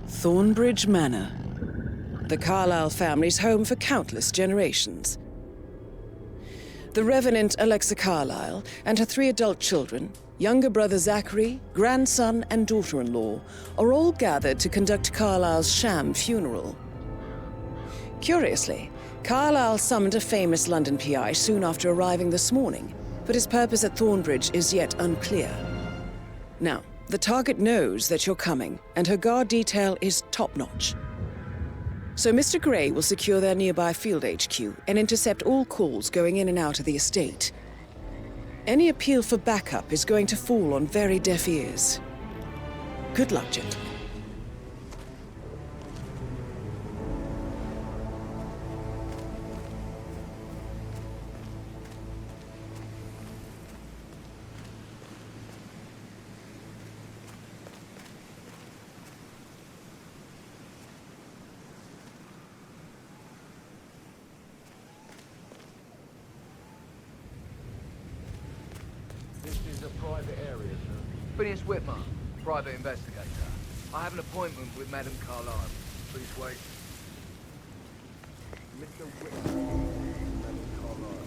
Thornbridge Manor. The Carlyle family's home for countless generations. The Revenant Alexa Carlyle and her 3 adult children, younger brother Zachary, grandson and daughter-in-law, are all gathered to conduct Carlyle's sham funeral. Curiously, Carlyle summoned a famous London PI soon after arriving this morning, but his purpose at Thornbridge is yet unclear. Now, the target knows that you're coming, and her guard detail is top-notch. So Mr. Gray will secure their nearby field HQ and intercept all calls going in and out of the estate. Any appeal for backup is going to fall on very deaf ears. Good luck, gentlemen. Private area, sir. Phineas Whitmer, private investigator. I have an appointment with Madame Carlyle. Please wait. Mr. Whitmer, Madame Carlyle.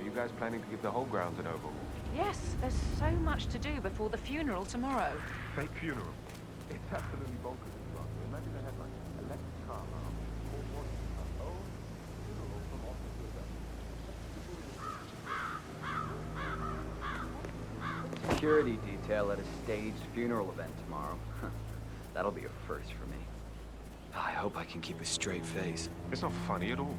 You guys planning to give the whole grounds an overhaul? Yes, there's so much to do before the funeral tomorrow. Fake funeral? It's absolutely bonkers. Imagine they had like electric car alarm, funeral from Security detail at a staged funeral event tomorrow. That'll be a first for me. I hope I can keep a straight face. It's not funny at all.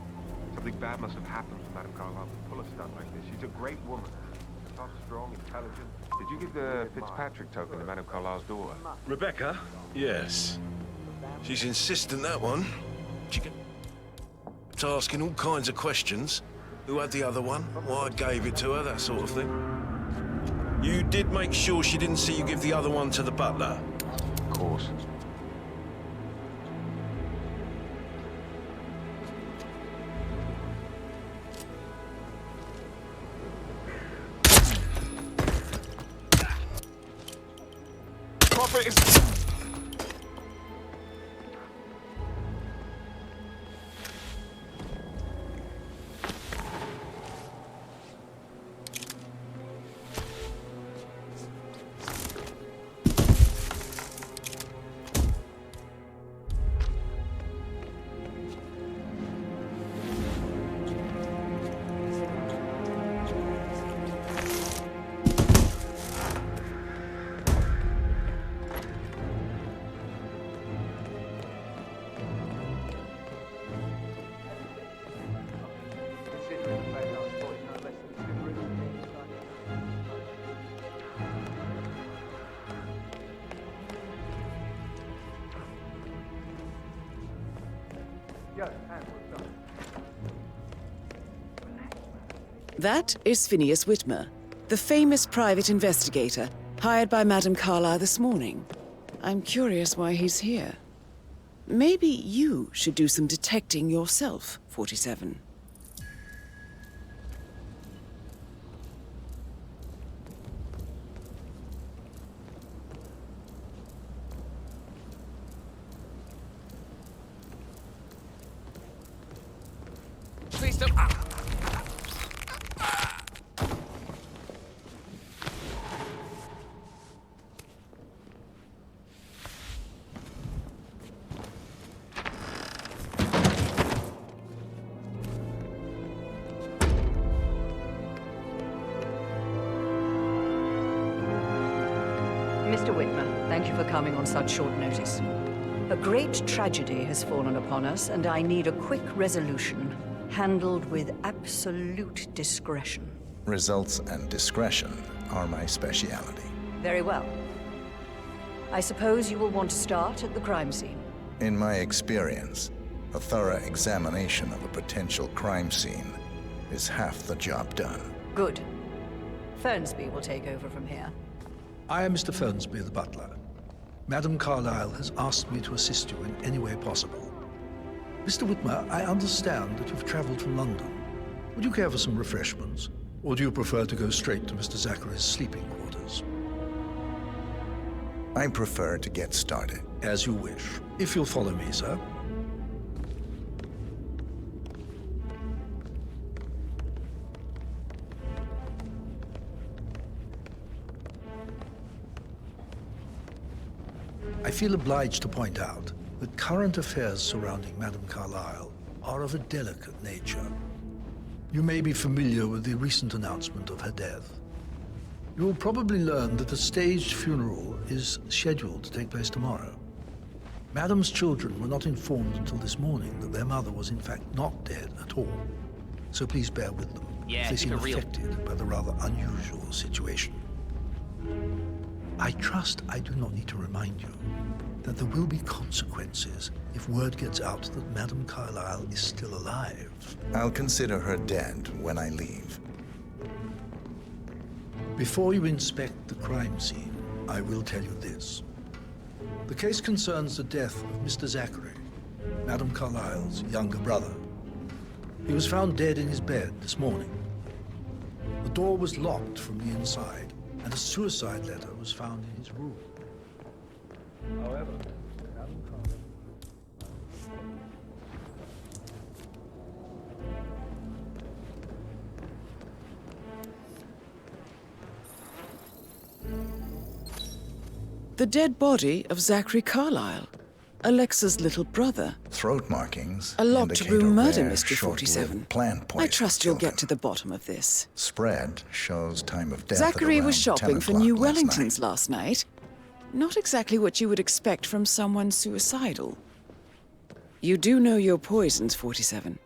Something bad must have happened for Madame Carlyle to pull a stunt like this. She's a great woman. Tough, strong, intelligent. Did you give the Fitzpatrick token to Madame Carlyle's daughter? Rebecca? Yes. She's insistent, that one. She kept asking all kinds of questions. Who had the other one? Why I gave it to her, that sort of thing. You did make sure she didn't see you give the other one to the butler? Of course. That is Phineas Whitmer, the famous private investigator hired by Madame Carlyle this morning. I'm curious why he's here. Maybe you should do some detecting yourself, 47. Please don't. Mr. Whitmer, thank you for coming on such short notice. A great tragedy has fallen upon us, and I need a quick resolution, handled with absolute discretion. Results and discretion are my speciality. Very well. I suppose you will want to start at the crime scene. In my experience, a thorough examination of a potential crime scene is half the job done. Good. Fernsby will take over from here. I am Mr. Fernsby, the butler. Madame Carlyle has asked me to assist you in any way possible. Mr. Whitmer, I understand that you've traveled from London. Would you care for some refreshments? Or do you prefer to go straight to Mr. Zachary's sleeping quarters? I prefer to get started. As you wish. If you'll follow me, sir. I feel obliged to point out that current affairs surrounding Madame Carlyle are of a delicate nature. You may be familiar with the recent announcement of her death. You will probably learn that a staged funeral is scheduled to take place tomorrow. Madame's children were not informed until this morning that their mother was in fact not dead at all. So please bear with them if they seem affected by the rather unusual situation. I trust I do not need to remind you that there will be consequences if word gets out that Madame Carlyle is still alive. I'll consider her dead when I leave. Before you inspect the crime scene, I will tell you this. The case concerns the death of Mr. Zachary, Madame Carlyle's younger brother. He was found dead in his bed this morning. The door was locked from the inside, and a suicide letter was found in his room. However, Madame Carlyle... The dead body of Zachary Carlyle, Alexa's little brother. Throat markings A locked indicate room a murder rare, mystery, 47. short-lived plant poison I trust you'll killed get to him. the bottom of this. Spread shows time of death Zachary at was around 10 shopping for o'clock New last Wellingtons night. last night. Not exactly what you would expect from someone suicidal. You do know your poisons, 47.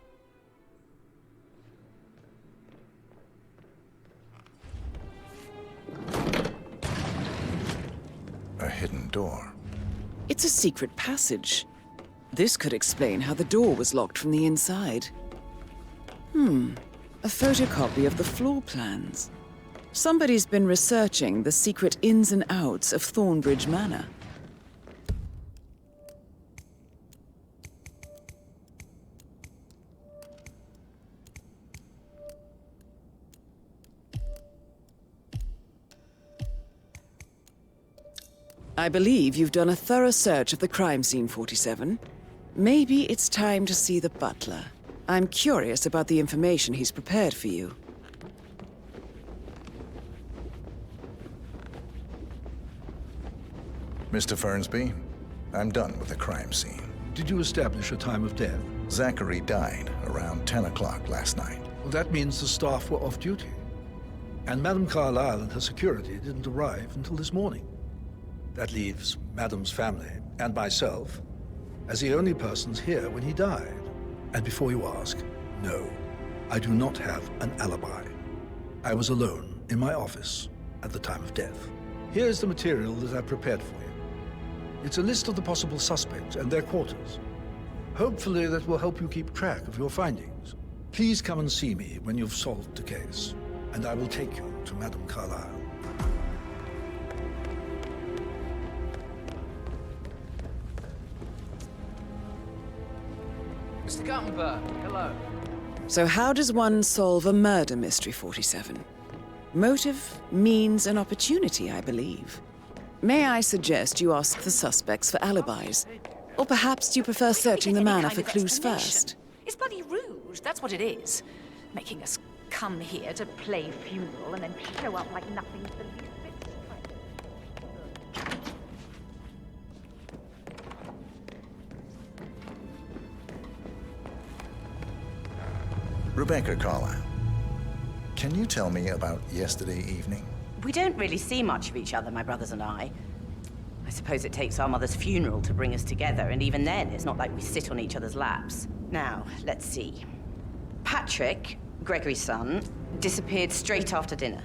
A hidden door. It's a secret passage. This could explain how the door was locked from the inside. A photocopy of the floor plans. Somebody's been researching the secret ins and outs of Thornbridge Manor. I believe you've done a thorough search of the crime scene, 47. Maybe it's time to see the butler. I'm curious about the information he's prepared for you. Mr. Fernsby, I'm done with the crime scene. Did you establish a time of death? Zachary died around 10 o'clock last night. Well, that means the staff were off duty. And Madame Carlyle and her security didn't arrive until this morning. That leaves Madame's family and myself as the only persons here when he died. And before you ask, no, I do not have an alibi. I was alone in my office at the time of death. Here's the material that I prepared for you. It's a list of the possible suspects and their quarters. Hopefully that will help you keep track of your findings. Please come and see me when you've solved the case, and I will take you to Madame Carlyle. Mr. Guttenberg, hello. So how does one solve a murder mystery, 47? Motive, means, and opportunity, I believe. May I suggest you ask the suspects for alibis? Or perhaps you prefer searching the manor for clues first? It's bloody rude, that's what it is. Making us come here to play funeral and then show up like nothing's the least bit strange. Rebecca Carlyle, can you tell me about yesterday evening? We don't really see much of each other, my brothers and I. I suppose it takes our mother's funeral to bring us together, and even then, it's not like we sit on each other's laps. Now, let's see. Patrick, Gregory's son, disappeared straight after dinner.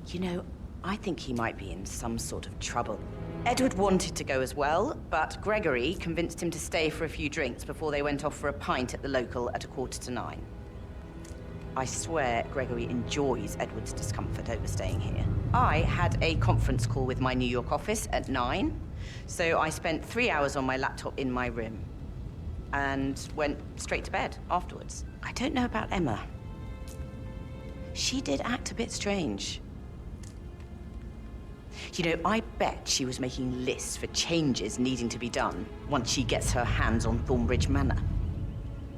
You know, I think he might be in some sort of trouble. Edward wanted to go as well, but Gregory convinced him to stay for a few drinks before they went off for a pint at the local at 9:15. I swear Gregory enjoys Edward's discomfort over staying here. I had a conference call with my New York office at 9, so I spent 3 hours on my laptop in my room and went straight to bed afterwards. I don't know about Emma. She did act a bit strange. You know, I bet she was making lists for changes needing to be done once she gets her hands on Thornbridge Manor.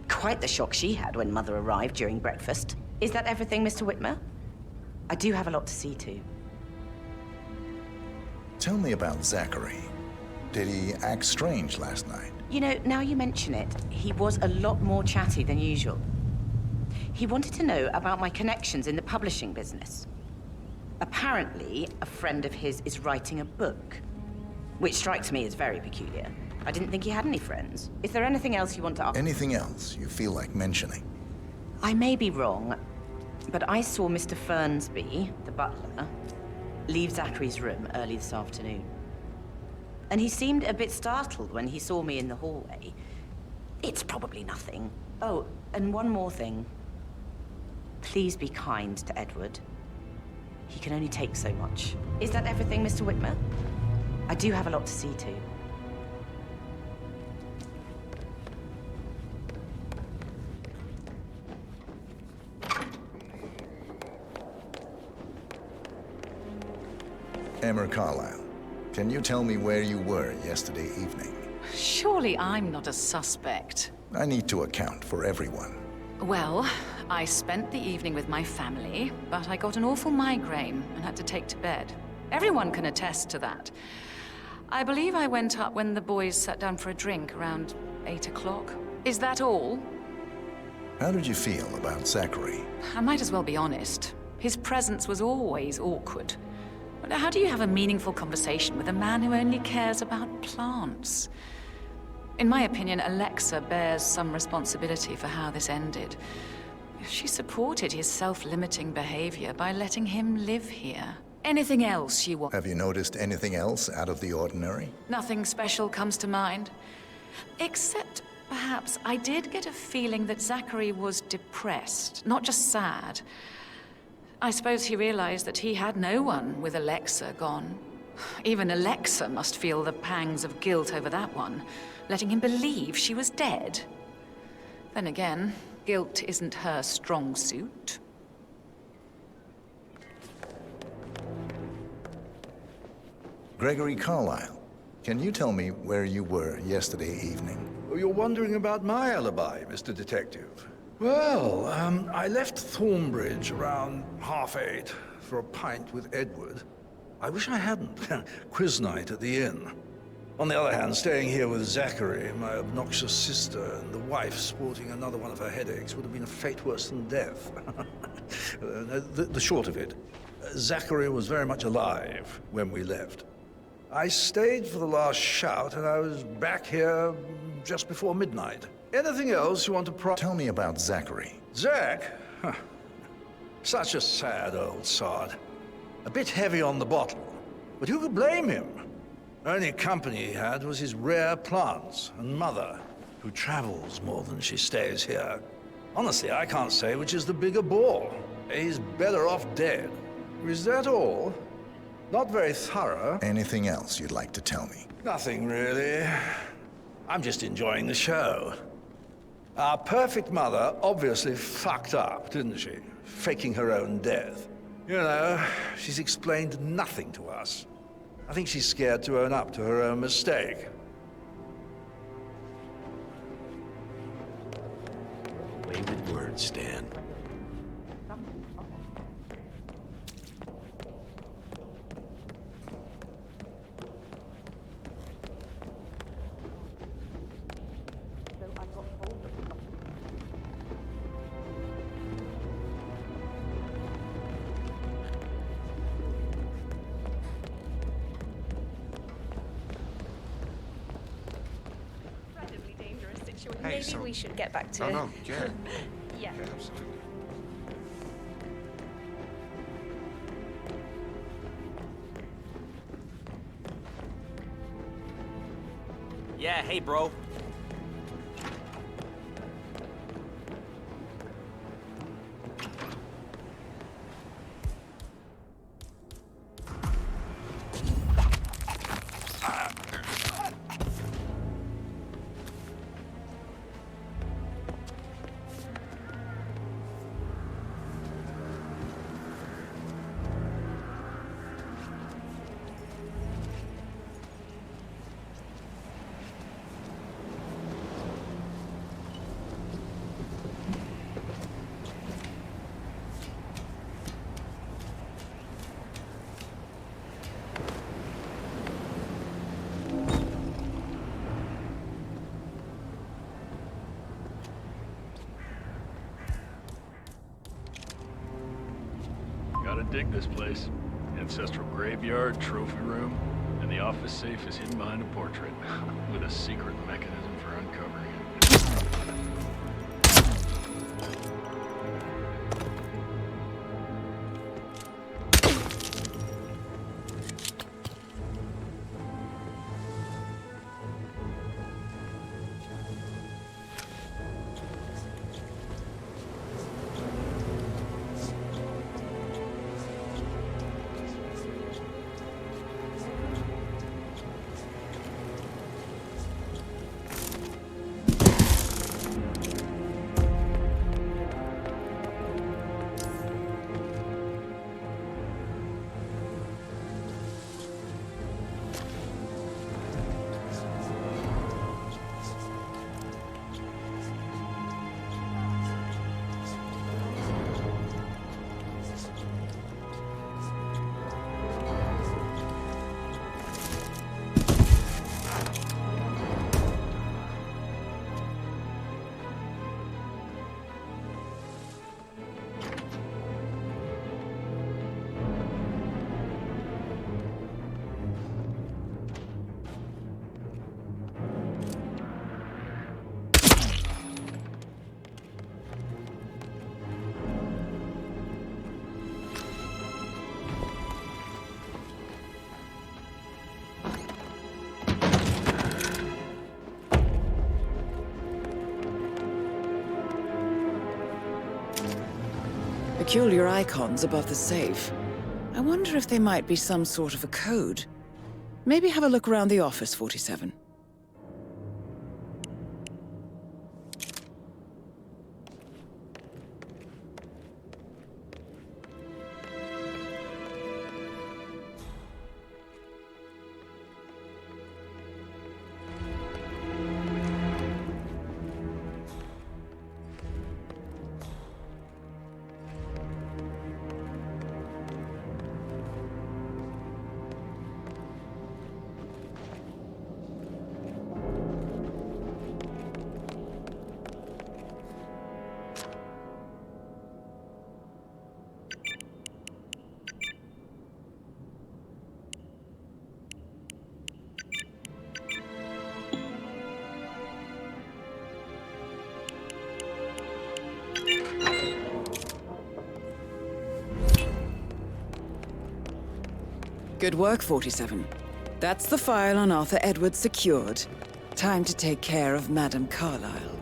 Quite the shock she had when Mother arrived during breakfast. Is that everything, Mr. Whitmer? I do have a lot to see to. Tell me about Zachary. Did he act strange last night? You know, now you mention it, he was a lot more chatty than usual. He wanted to know about my connections in the publishing business. Apparently, a friend of his is writing a book, which strikes me as very peculiar. I didn't think he had any friends. Is there anything else you want to ask? Anything else you feel like mentioning? I may be wrong, but I saw Mr. Fernsby, the butler, leave Zachary's room early this afternoon. And he seemed a bit startled when he saw me in the hallway. It's probably nothing. Oh, and one more thing. Please be kind to Edward. He can only take so much. Is that everything, Mr. Whitmer? I do have a lot to see to. Emma Carlyle, can you tell me where you were yesterday evening? Surely I'm not a suspect. I need to account for everyone. Well, I spent the evening with my family, but I got an awful migraine and had to take to bed. Everyone can attest to that. I believe I went up when the boys sat down for a drink around 8 o'clock. Is that all? How did you feel about Zachary? I might as well be honest. His presence was always awkward. But how do you have a meaningful conversation with a man who only cares about plants? In my opinion, Alexa bears some responsibility for how this ended. She supported his self-limiting behavior by letting him live here. Anything else you want? Have you noticed anything else out of the ordinary? Nothing special comes to mind. Except, perhaps, I did get a feeling that Zachary was depressed, not just sad. I suppose he realized that he had no one with Alexa gone. Even Alexa must feel the pangs of guilt over that one, letting him believe she was dead. Then again, guilt isn't her strong suit. Gregory Carlyle, can you tell me where you were yesterday evening? Oh, you're wondering about my alibi, Mr. Detective. Well, I left Thornbridge around 8:30 for a pint with Edward. I wish I hadn't. Quiz night at the inn. On the other hand, staying here with Zachary, my obnoxious sister, and the wife sporting another one of her headaches would have been a fate worse than death. The short of it, Zachary was very much alive when we left. I stayed for the last shout, and I was back here just before midnight. Anything else you want to Tell me about Zachary. Zach? Huh. Such a sad old sod. A bit heavy on the bottle, but who could blame him? Only company he had was his rare plants and Mother, who travels more than she stays here. Honestly, I can't say which is the bigger bore. He's better off dead. Is that all? Not very thorough. Anything else you'd like to tell me? Nothing, really. I'm just enjoying the show. Our perfect mother obviously fucked up, didn't she? Faking her own death. You know, she's explained nothing to us. I think she's scared to own up to her own mistake. Play with words, Stan. Maybe we should get back to... No, yeah. Yeah. Yeah, absolutely. Yeah, hey, bro. dig this place. Ancestral graveyard, trophy room, and the office safe is hidden behind a portrait, with a secret mechanism for uncovering it. Peculiar icons above the safe. I wonder if they might be some sort of a code. Maybe have a look around the office, 47. Good work, 47. That's the file on Arthur Edwards secured. Time to take care of Madame Carlyle.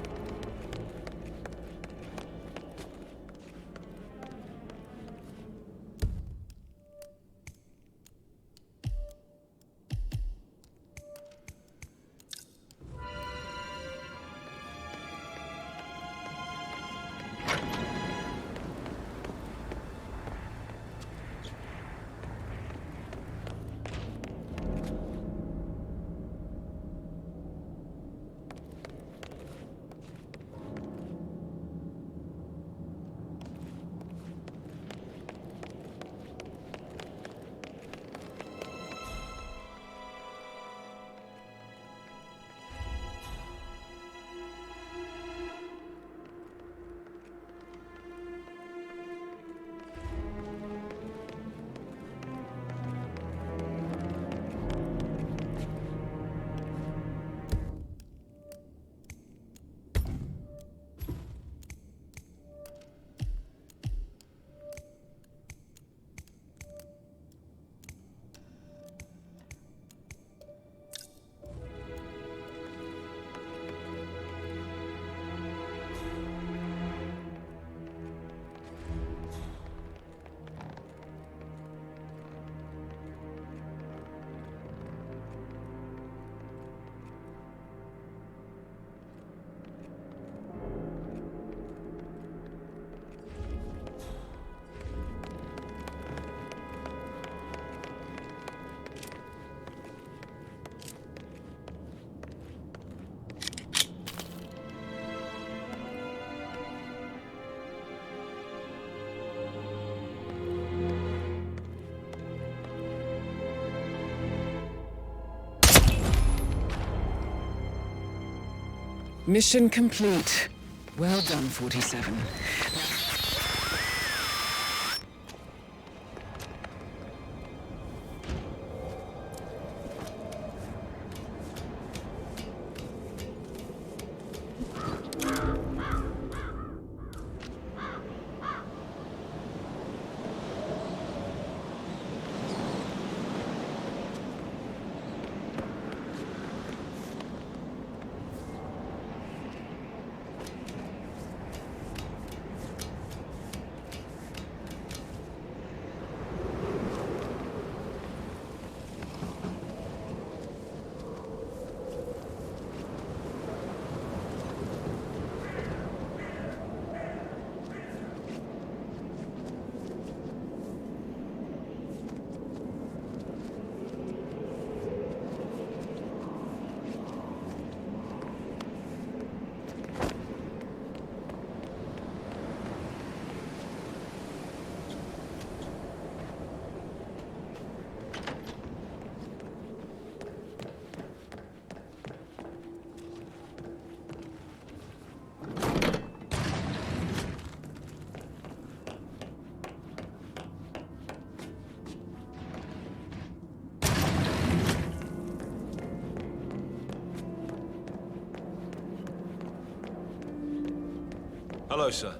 Mission complete. Well done, 47. Hello, sir.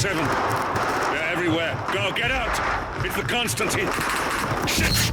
They're everywhere. Go, get out! It's the Constantine! Shit!